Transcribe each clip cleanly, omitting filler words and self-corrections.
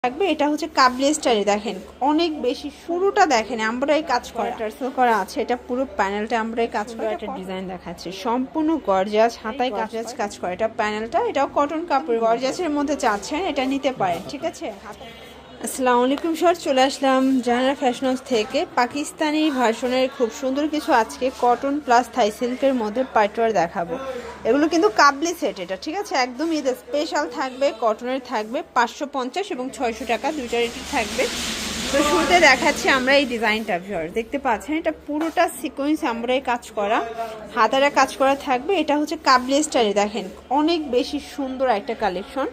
থাকবে। এটা হচ্ছে কাবলি স্টাইলে, দেখেন অনেক বেশি শুরুটা দেখেন এমব্রয়ডারি কাজ করা টার্সেল করা আছে। এটা পুরো প্যানেলটা এমব্রয়ডারি কাজ করা, একটা ডিজাইন দেখাচ্ছে সম্পূর্ণ গর্জিয়াস, হাতায় গর্জিয়াস কাজ করা। এটা প্যানেলটা, এটাও কটন কাপড়, গর্জিয়াসের মধ্যে চাচ্ছেন এটা নিতে পারেন, ঠিক আছে। আসসালামু আলাইকুম স্যার, চলে আসলাম জাহানারা ফ্যাশন হাউস থেকে। পাকিস্তানি ভার্সনের খুব সুন্দর কিছু আজকে কটন প্লাস থাই সিল্কের মধ্যে পাইটওয়ার দেখাবো। এগুলো কিন্তু কাবলি সেট, এটা ঠিক আছে, একদম ঈদ স্পেশাল থাকবে। কটনের থাকবে 550 এবং 600 টাকা, দুইটা রেটই থাকবে। তো শুরুতে দেখাচ্ছি আমরা এই ডিজাইনটা, ভিউয়ার্স দেখতে পাচ্ছেন এটা পুরোটা সিকোয়েন্স এমব্রয়ডারি কাজ করা, হাতারা কাজ করা থাকবে। এটা হচ্ছে কাবলি স্টাইলে, দেখেন অনেক বেশি সুন্দর একটা কালেকশন।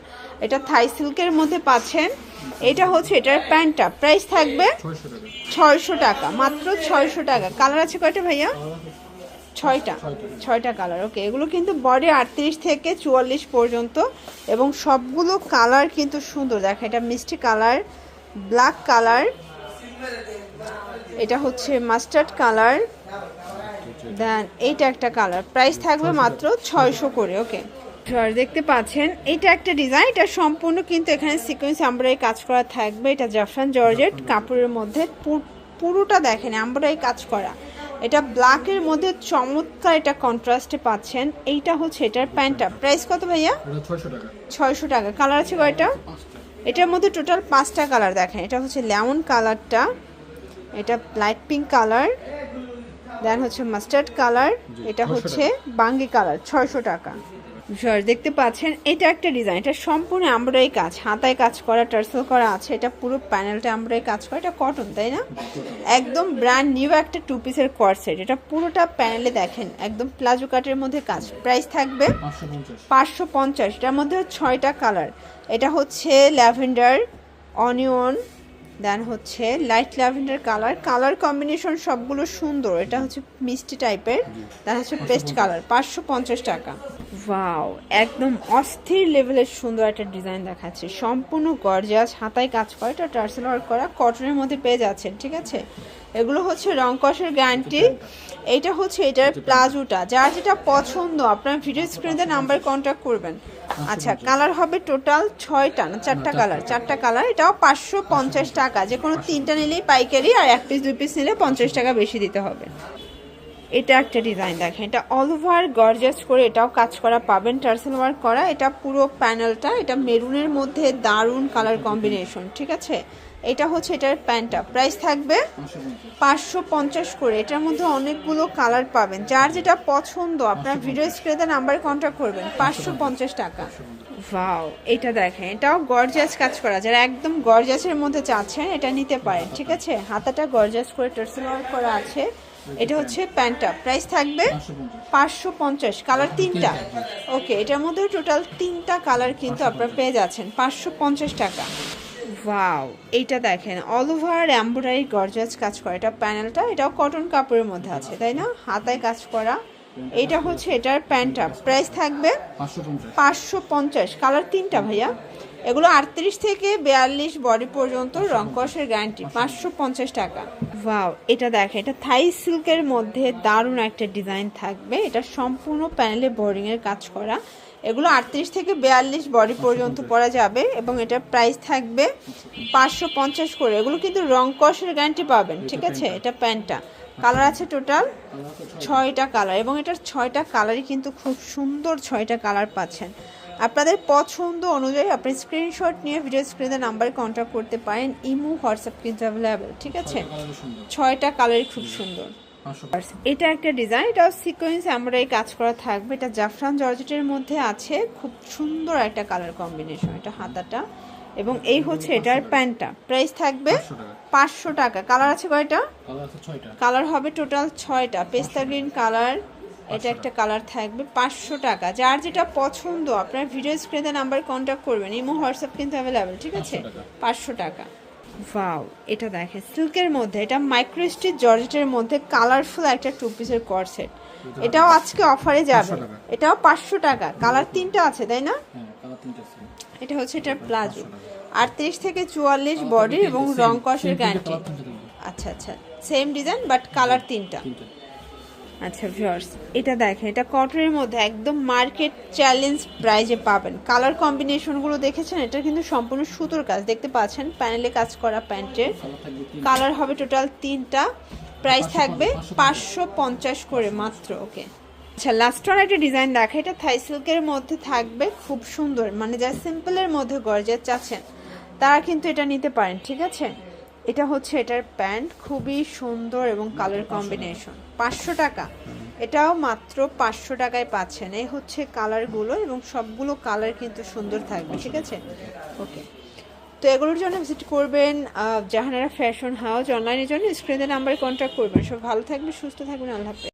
এটা থাই সিল্কের মধ্যে পাচ্ছেন। এটা হচ্ছে এটার প্যান্টটা, প্রাইস থাকবে 600 টাকা, মাত্র 600 টাকা। কালার আছে কয়টা ভাইয়া? ছয়টা কালার। ওকে, এগুলো কিন্তু বডি 38 থেকে 44 পর্যন্ত এবং সবগুলো কালার কিন্তু সুন্দর। দেখেন এটা মিষ্টি কালার, ব্ল্যাক কালার, এটা হচ্ছে মাস্টার্ড কালার, দেন এইটা একটা কালার। প্রাইস থাকবে মাত্র 600 করে। ওকে, দেখতে পাচ্ছেন এটা একটা ডিজাইন, এটা সম্পূর্ণ কিন্তু এখানে সিকোয়েন্স এমব্রয়ডারি কাজ করা থাকবে। এটা জাফরান জর্জেট কাপড়ের মধ্যে পুরোটা দেখেন এমব্রয়ডারি কাজ করা। এটা ব্ল্যাকের মধ্যে চমৎকার, এটা কন্ট্রাস্টে পাচ্ছেন। এইটা হচ্ছে এটার প্যান্টটা, প্রাইস কত ভাইয়া? 600 টাকা। কালার আছে কয়টা? এটার মধ্যে টোটাল 5টা কালার। দেখেন এটা হচ্ছে লেমন কালারটা, এটা লাইট পিঙ্ক কালার, দেন হচ্ছে মাস্টার্ড কালার, এটা হচ্ছে বাঙ্গি কালার। 600 টাকা। দেখতে পাচ্ছেন এটা একটা ডিজাইন, এটা সম্পূর্ণ এমব্রয়ডারি কাজ, হাতায় কাজ করা, টার্সেল করা আছে। এটা পুরো প্যানেলটা এমব্রয়ডারি কাজ করা। এটা কটন, তাই না? একদম ব্র্যান্ড নিউ একটা 2 পিসের কোয়ার্ড সেট। এটা পুরোটা প্যানেলে দেখেন একদম প্লাজো কাটের মধ্যে কাজ। প্রাইস থাকবে 550। এটার মধ্যে 6টা কালার। এটা হচ্ছে ল্যাভেন্ডার, অনিয়ন, দেন হচ্ছে light lavender colour. Colour combination সবগুলো সুন্দর। এটা হচ্ছে মিষ্টি টাইপের, দেন হচ্ছে পেস্ট কালার। 550 টাকা। ওয়াও, একদম অস্থির লেভেলের সুন্দর একটা ডিজাইন দেখাচ্ছে, সম্পূর্ণ গর্জিয়াস, হাতায় কাজ করা, এটা টার্সেল ওয়ার্ক করা, কটনের মধ্যে পেয়ে যাচ্ছেন, ঠিক আছে। এগুলো হচ্ছে রং কষের গ্যারান্টি। এইটা হচ্ছে এটার প্লাজোটা, যার যেটা পছন্দ আপনার ভিডিও স্ক্রিনে নাম্বার কন্ট্যাক্ট করবেন। আচ্ছা, কালার হবে টোটাল 6টা না 4টা কালার? 4টা কালার। এটাও 550 টাকা। যে কোনো 3টা নিলেই পাইকারি, আর 1 পিস 2 পিস নিলে 50 টাকা বেশি দিতে হবে। এটা একটা ডিজাইন দেখেন, এটা অল ওভার গর্জিয়াস করে এটাও কাজ করা পাবেন, টার্সেল ওয়ার্ক করা। এটা পুরো প্যানেলটা, এটা মেরুনের মধ্যে দারুণ কালার কম্বিনেশন, ঠিক আছে। এটা হচ্ছে এটার প্যান্টটা, প্রাইস থাকবে 550 করে। এটার মধ্যে অনেকগুলো কালার পাবেন, যার যেটা পছন্দ আপনার ভিডিও স্ক্রিনে নাম্বারে কন্ট্যাক্ট করবেন। 550 টাকা। ওয়াও, এটা দেখেন এটাও গর্জিয়াস কাজ করা, যারা একদম গর্জিয়াসের মধ্যে চাচ্ছেন এটা নিতে পারেন, ঠিক আছে। হাতাটা গর্জিয়াস করে টার্সেল ওয়ার্ক করা আছে। এটা হচ্ছে প্যান্টটা, প্রাইস থাকবে 550। কালার 3টা। ওকে, এটার মধ্যে টোটাল 3টা কালার কিন্তু আপনারা পেয়ে যাচ্ছেন 550 টাকা। ওয়াও, এইটা দেখেন অল ওভার এমব্রয়ডারি গর্জিয়াস কাজ করা। এটা প্যানেলটা, এটাও কটন কাপড়ের মধ্যে আছে, তাই না? হাতায় কাজ করা। এটা হচ্ছে এটার প্যান্টটা, প্রাইস থাকবে 550। কালার 3টা ভাইয়া। এগুলো 38 থেকে 42 বডি পর্যন্ত রং কষের গ্যারান্টি। 550 টাকা। ওয়াও, এটা দেখেন এটা থাই সিল্কের মধ্যে দারুণ একটা ডিজাইন থাকবে। এটা সম্পূর্ণ প্যানেলে বোর্ডিং এর কাজ করা। এগুলো 38 থেকে 42 বডি পর্যন্ত পরা যাবে এবং এটার প্রাইস থাকবে 550 করে। এগুলো কিন্তু রং কষের গ্যারান্টি পাবেন, ঠিক আছে। এটা প্যান্টটা। কালার আছে টোটাল 6টা কালার এবং এটার 6টা কালারই কিন্তু খুব সুন্দর। 6টা কালার পাচ্ছেন। আপনাদের পছন্দ অনুযায়ী আপনি স্ক্রিনশট নিয়ে ভিডিও স্ক্রিনে নাম্বারে কন্ট্যাক্ট করতে পারেন। ইমো, হোয়াটসঅ্যাপ কিন্তু অ্যাভেলেবেল, ঠিক আছে। 6টা কালারই খুব সুন্দর। এটা একটা ডিজাইন, এটাও সিকোয়েন্স এমব্রয়ডারি কাজ করা থাকবে। এটা জাফরান জর্জেটের মধ্যে আছে, খুব সুন্দর একটা কালার কম্বিনেশন। এটা হাতাটা এবং এই হচ্ছে এটার প্যান্টটা, প্রাইস থাকবে 500 টাকা। কালার আছে কয়টা? কালার হবে টোটাল 6টা। পেস্তা গ্রিন কালার, এটা একটা কালার থাকবে। 500 টাকা। যার যেটা পছন্দ আপনার ভিডিও স্ক্রিনে নাম্বার কন্ট্যাক্ট করবেন। ইমো, হোয়াটসঅ্যাপ কিন্তু অ্যাভেলেবেল, ঠিক আছে। 500 টাকা। ওয়াও, এটা দেখেন সিল্কের মধ্যে, এটা মাইক্রো স্টিচ জর্জেটের মধ্যে কালারফুল একটা 2 পিসের কোয়ার্ড সেট। এটাও আজকে অফারে যাবে। এটাও 500 টাকা। কালার 3টা আছে, তাই না? এটা হচ্ছে এটার প্লাজো, 38 থেকে 44 বডি এবং রং কষের গ্যারান্টি। আচ্ছা আচ্ছা, সেম ডিজাইন বাট কালার 3টা। আচ্ছা ভিউয়ার্স, এটা দেখেন, এটা কটনের মধ্যে একদম মার্কেট চ্যালেঞ্জ প্রাইজে পাবেন। কালার কম্বিনেশনগুলো দেখেছেন, এটা কিন্তু সম্পূর্ণ সুতোর কাজ, দেখতে পাচ্ছেন প্যানেলে কাজ করা প্যান্টের। কালার হবে টোটাল 3টা, প্রাইস থাকবে 550 করে মাত্র। ওকে, আচ্ছা লাস্ট ওয়ান একটা ডিজাইন দেখা, এটা থাই সিল্কের মধ্যে থাকবে, খুব সুন্দর, মানে যা সিম্পলের মধ্যে গর্জিয়াস চাচ্ছেন তারা কিন্তু এটা নিতে পারেন, ঠিক আছে। এটা হচ্ছে এটার প্যান্ট, খুবই সুন্দর এবং কালার কম্বিনেশন। 500 টাকা, এটাও মাত্র 500 টাকায় পাচ্ছেন। এই হচ্ছে কালারগুলো এবং সবগুলো কালার কিন্তু সুন্দর থাকবে, ঠিক আছে। ওকে, তো এগুলোর জন্য ভিজিট করবেন জাহানারা ফ্যাশন হাউস। অনলাইনের জন্য স্ক্রিনের নাম্বারে কন্ট্যাক্ট করবেন। সব ভালো থাকবেন, সুস্থ থাকবেন, আল্লাহ হাফেজ।